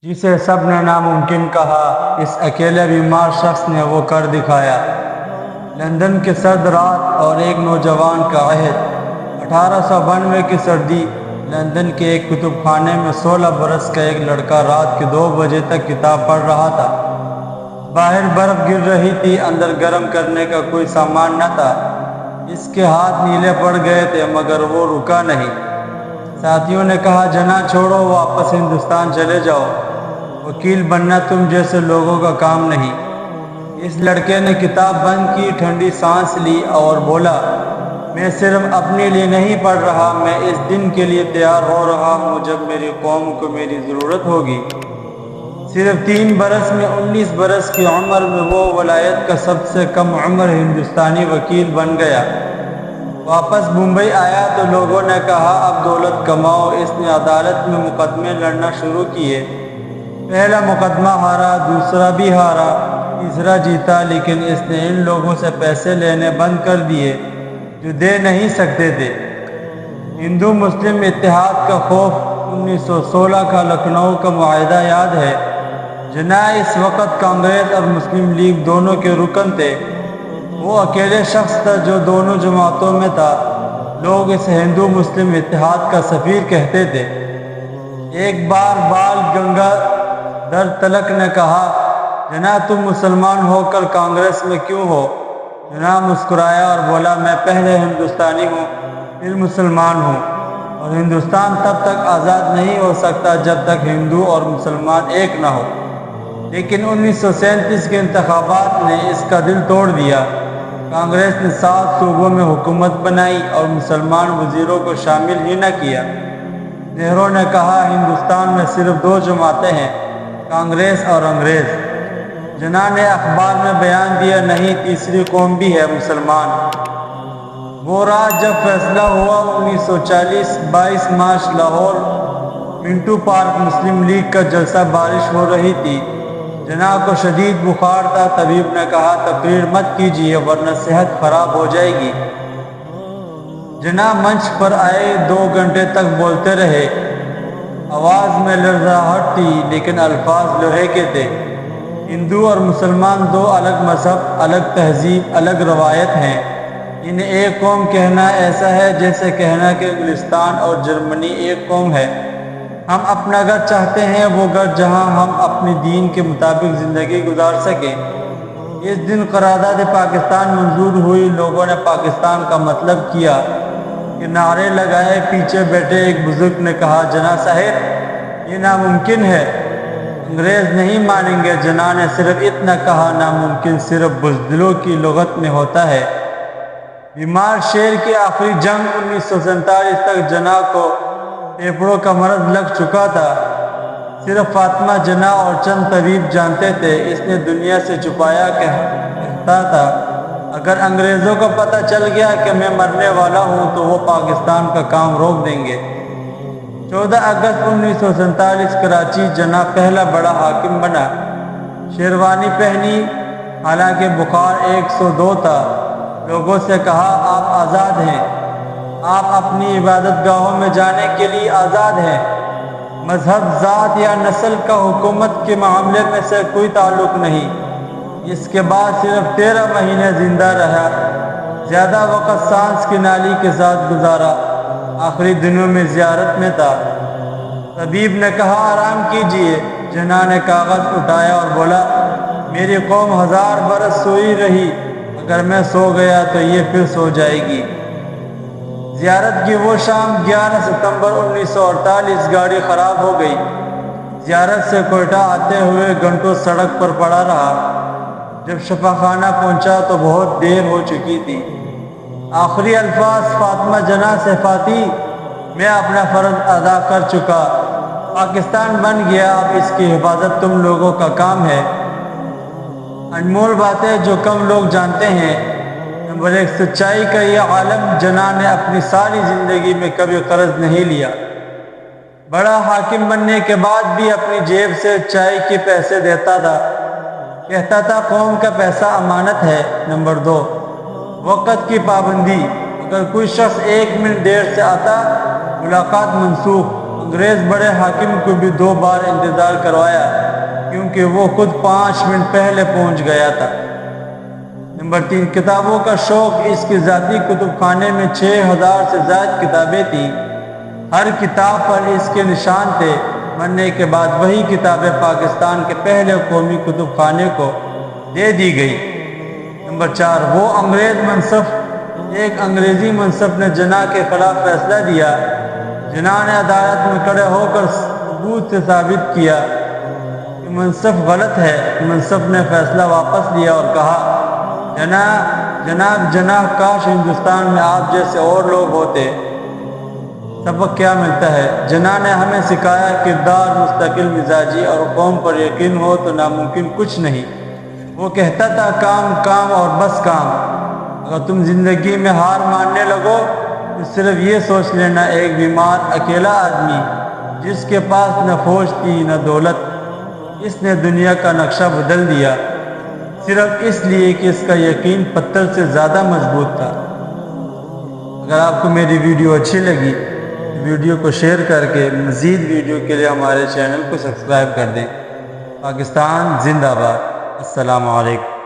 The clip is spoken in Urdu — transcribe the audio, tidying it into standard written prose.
جسے سب نے ناممکن کہا، اس اکیلے بیمار شخص نے وہ کر دکھایا۔ لندن کے سرد رات اور ایک نوجوان کا عہد۔ 1892 کی سردی۔ لندن کے ایک کتب خانے میں 16 برس کا ایک لڑکا رات کے 2 بجے تک کتاب پڑھ رہا تھا۔ باہر برف گر رہی تھی، اندر گرم کرنے کا کوئی سامان نہ تھا۔ اس کے ہاتھ نیلے پڑ گئے تھے مگر وہ رکا نہیں۔ ساتھیوں نے کہا، جناح چھوڑو، واپس ہندوستان چلے جاؤ، وکیل بننا تم جیسے لوگوں کا کام نہیں۔ اس لڑکے نے کتاب بند کی، ٹھنڈی سانس لی اور بولا، میں صرف اپنے لیے نہیں پڑھ رہا، میں اس دن کے لیے تیار ہو رہا ہوں جب میری قوم کو میری ضرورت ہوگی۔ صرف 3 برس میں 19 برس کی عمر میں وہ ولایت کا سب سے کم عمر ہندوستانی وکیل بن گیا۔ واپس ممبئی آیا تو لوگوں نے کہا، اب دولت کماؤ۔ اس نے عدالت میں مقدمے لڑنا شروع کیے۔ پہلا مقدمہ ہارا، دوسرا بھی ہارا، تیسرا جیتا، لیکن اس نے ان لوگوں سے پیسے لینے بند کر دیے جو دے نہیں سکتے تھے۔ ہندو مسلم اتحاد کا خوف۔ 1916 کا لکھنؤ کا معاہدہ یاد ہے۔ جناح اس وقت کانگریس اور مسلم لیگ دونوں کے رکن تھے۔ وہ اکیلے شخص تھا جو دونوں جماعتوں میں تھا۔ لوگ اسے ہندو مسلم اتحاد کا سفیر کہتے تھے۔ ایک بار بال گنگادھر تلک نے کہا، جناح تم مسلمان ہو کر کانگریس میں کیوں ہو؟ جناح مسکرایا اور بولا، میں پہلے ہندوستانی ہوں، پھر مسلمان ہوں، اور ہندوستان تب تک آزاد نہیں ہو سکتا جب تک ہندو اور مسلمان ایک نہ ہو۔ لیکن 1937 کے انتخابات نے اس کا دل توڑ دیا۔ کانگریس نے 7 صوبوں میں حکومت بنائی اور مسلمان وزیروں کو شامل ہی نہ کیا۔ نہرو نے کہا، ہندوستان میں صرف 2 جماعتیں ہیں، کانگریس اور انگریز۔ جناح نے اخبار میں بیان دیا، نہیں، تیسری قوم بھی ہے، مسلمان۔ وہ رات جب فیصلہ ہوا، 1940 22 مارچ، لاہور منٹو پارک، مسلم لیگ کا جلسہ، بارش ہو رہی تھی۔ جناح کو شدید بخار تھا۔ طبیب نے کہا، تقریر مت کیجیے ورنہ صحت خراب ہو جائے گی۔ جناح منچ پر آئے، 2 گھنٹے تک بولتے رہے۔ آواز میں لرزاہٹ تھی لیکن الفاظ لوہے کے تھے۔ ہندو اور مسلمان 2 الگ مذہب، الگ تہذیب، الگ روایت ہیں۔ انہیں ایک قوم کہنا ایسا ہے جیسے کہنا کہ انگلستان اور جرمنی ایک قوم ہے۔ ہم اپنا گھر چاہتے ہیں، وہ گھر جہاں ہم اپنے دین کے مطابق زندگی گزار سکیں۔ اس دن قرارداد پاکستان منظور ہوئی۔ لوگوں نے پاکستان کا مطلب کیا کہ نعرے لگائے۔ پیچھے بیٹھے ایک بزرگ نے کہا، جناح صاحب، یہ ناممکن ہے، انگریز نہیں مانیں گے۔ جناح نے صرف اتنا کہا، ناممکن صرف بزدلوں کی لغت میں ہوتا ہے۔ بیمار شیر کی آخری جنگ۔ 1947 تک جناح کو پھیپھڑوں کا مرض لگ چکا تھا۔ صرف فاطمہ جناح اور چند طبیب جانتے تھے۔ اس نے دنیا سے چھپایا، کہتا تھا، اگر انگریزوں کو پتہ چل گیا کہ میں مرنے والا ہوں تو وہ پاکستان کا کام روک دیں گے۔ 14 اگست 1947 کراچی۔ جناح پہلا بڑا حاکم بنا۔ شیروانی پہنی، حالانکہ بخار 102 تھا۔ لوگوں سے کہا، آپ آزاد ہیں، آپ اپنی عبادت گاہوں میں جانے کے لیے آزاد ہیں۔ مذہب، ذات یا نسل کا حکومت کے معاملے میں سے کوئی تعلق نہیں۔ اس کے بعد صرف 13 مہینے زندہ رہا۔ زیادہ وقت سانس کی نالی کے ساتھ گزارا۔ آخری دنوں میں زیارت میں تھا۔ طبیب نے کہا، آرام کیجیے۔ جناح نے کاغذ اٹھایا اور بولا، میری قوم 1000 برس سوئی رہی، اگر میں سو گیا تو یہ پھر سو جائے گی۔ زیارت کی وہ شام 11 ستمبر 1948 گاڑی خراب ہو گئی۔ زیارت سے کوئٹہ آتے ہوئے گھنٹوں سڑک پر پڑا رہا۔ جب شفاخانہ پہنچا تو بہت دیر ہو چکی تھی۔ آخری الفاظ فاطمہ جناح سے، فاطی، میں اپنا فرض ادا کر چکا، پاکستان بن گیا، اب اس کی حفاظت تم لوگوں کا کام ہے۔ انمول باتیں جو کم لوگ جانتے ہیں۔ نمبر 1، سچائی کا یہ عالم، جناح نے اپنی ساری زندگی میں کبھی قرض نہیں لیا۔ بڑا حاکم بننے کے بعد بھی اپنی جیب سے چائے کے پیسے دیتا تھا۔ کہتا تھا، قوم کا پیسہ امانت ہے۔ نمبر 2، وقت کی پابندی۔ اگر کوئی شخص 1 منٹ دیر سے آتا، ملاقات منسوخ۔ انگریز بڑے حاکم کو بھی 2 بار انتظار کروایا کیونکہ وہ خود 5 منٹ پہلے پہنچ گیا تھا۔ نمبر 3، کتابوں کا شوق۔ اس کی ذاتی کتب خانے میں 6000 سے زائد کتابیں تھیں۔ ہر کتاب پر اس کے نشان تھے۔ مرنے کے بعد وہی کتابیں پاکستان کے پہلے قومی کتب خانے کو دے دی گئی۔ نمبر 4، وہ انگریز منصف۔ ایک انگریزی منصف نے جناح کے خلاف فیصلہ دیا۔ جناح نے عدالت میں کھڑے ہو کر ثبوت سے ثابت کیا کہ منصف غلط ہے۔ منصف نے فیصلہ واپس لیا اور کہا، جناب جناح، کاش ہندوستان میں آپ جیسے اور لوگ ہوتے۔ سبق کیا ملتا ہے؟ جناح نے ہمیں سکھایا، کردار مستقل مزاجی اور قوم پر یقین ہو تو ناممکن کچھ نہیں۔ وہ کہتا تھا، کام کام اور بس کام۔ اگر تم زندگی میں ہار ماننے لگو تو صرف یہ سوچ لینا، ایک بیمار اکیلا آدمی جس کے پاس نہ فوج تھی نہ دولت، اس نے دنیا کا نقشہ بدل دیا صرف اس لیے کہ اس کا یقین پتھر سے زیادہ مضبوط تھا۔ اگر آپ کو میری ویڈیو اچھی لگی تو ویڈیو کو شیئر کر کے مزید ویڈیو کے لیے ہمارے چینل کو سبسکرائب کر دیں۔ پاکستان زندہ باد۔ السلام علیکم۔